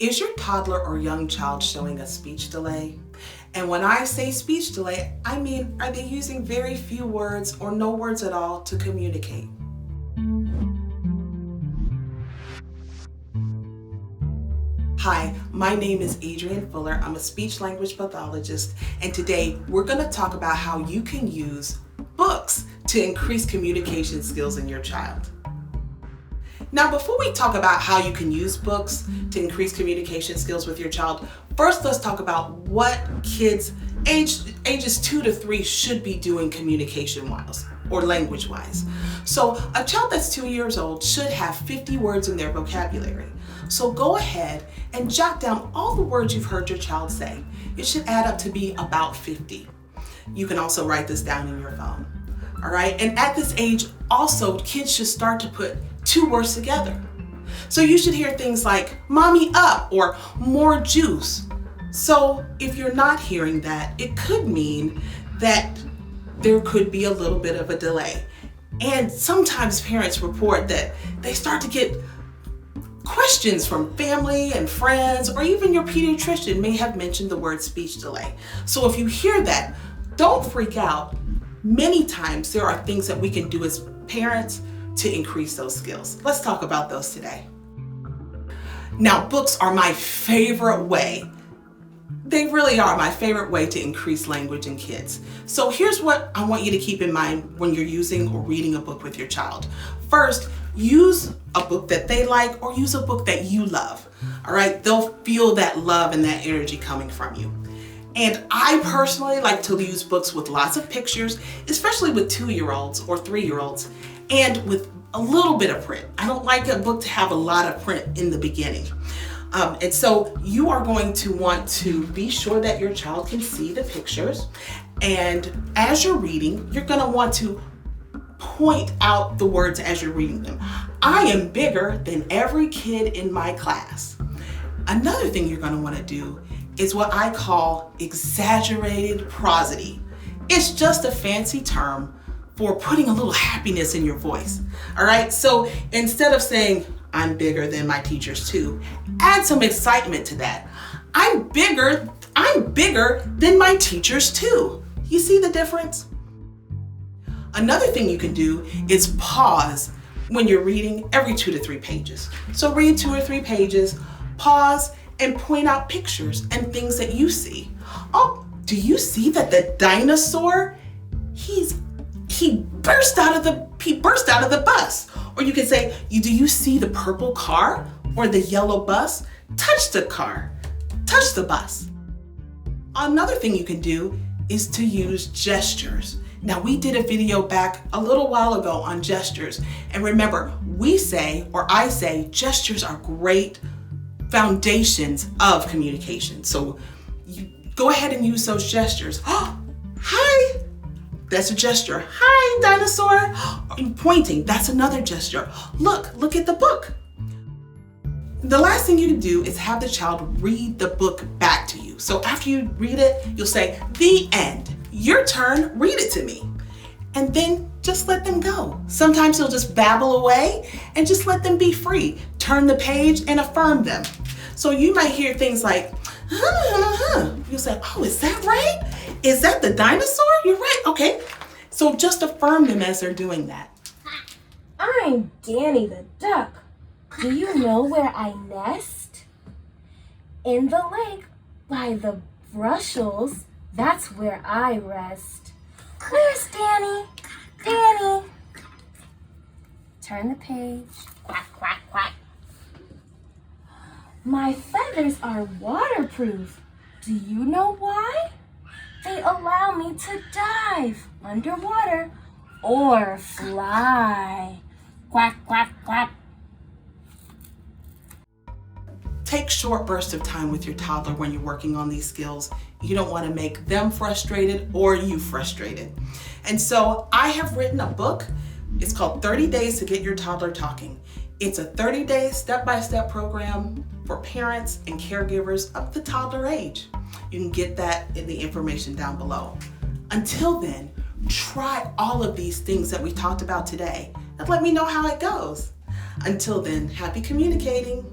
Is your toddler or young child showing a speech delay? And when I say speech delay, I mean, are they using very few words or no words at all to communicate? Hi, my name is Adrienne Fuller. I'm a speech language pathologist, and today we're going to talk about how you can use books to increase communication skills in your child. Now, before we talk about how you can use books to increase communication skills with your child, first let's talk about what kids ages 2 to 3 should be doing communication-wise or language-wise. So a child that's 2 years old should have 50 words in their vocabulary. So go ahead and jot down all the words you've heard your child say. It should add up to be about 50. You can also write this down in your phone. All right, and at this age, also, kids should start to put 2 words together. So you should hear things like mommy up or more juice. So if you're not hearing that, it could mean that there could be a little bit of a delay. And sometimes parents report that they start to get questions from family and friends, or even your pediatrician may have mentioned the word speech delay. So if you hear that, don't freak out. Many times there are things that we can do as parents to increase those skills. Let's talk about those today. Now, books are my favorite way. They really are my favorite way to increase language in kids. So here's what I want you to keep in mind when you're using or reading a book with your child. First, use a book that they like or use a book that you love. All right, they'll feel that love and that energy coming from you. And I personally like to use books with lots of pictures, especially with 2-year-olds or 3-year-olds, and with a little bit of print. I don't like a book to have a lot of print in the beginning. And so you are going to want to be sure that your child can see the pictures. And as you're reading, you're going to want to point out the words as you're reading them. I am bigger than every kid in my class. Another thing you're going to want to do is what I call exaggerated prosody. It's just a fancy term for putting a little happiness in your voice. All right, so instead of saying, I'm bigger than my teachers too, add some excitement to that. I'm bigger than my teachers too. You see the difference? Another thing you can do is pause when you're reading every 2 to 3 pages. So read 2 or 3 pages, pause, and point out pictures and things that you see. Oh, do you see that the dinosaur, he burst out of the bus? Or you can say, do you see the purple car or the yellow bus? Touch the car, touch the bus. Another thing you can do is to use gestures. Now, we did a video back a little while ago on gestures. And remember, I say gestures are great foundations of communication. So you go ahead and use those gestures. Oh, hi, that's a gesture. Hi, dinosaur. Pointing, that's another gesture. Look at the book. The last thing you can do is have the child read the book back to you. So after you read it, you'll say, the end. Your turn, read it to me. And then just let them go. Sometimes you'll just babble away and just let them be free. Turn the page and affirm them. So you might hear things like, You'll say, oh, is that right? Is that the dinosaur? You're right, okay. So just affirm them as they're doing that. I'm Danny the duck. Do you know where I nest? In the lake by the brushels. That's where I rest. Where's Danny? Danny. Turn the page. Quack, quack, quack. My feathers are waterproof. Do you know why? They allow me to dive underwater or fly. Quack, quack, quack. Take short bursts of time with your toddler when you're working on these skills. You don't want to make them frustrated or you frustrated. And so I have written a book. It's called 30 Days to Get Your Toddler Talking. It's a 30-day step-by-step program for parents and caregivers up to toddler age. You can get that in the information down below. Until then, try all of these things that we talked about today and let me know how it goes. Until then, happy communicating.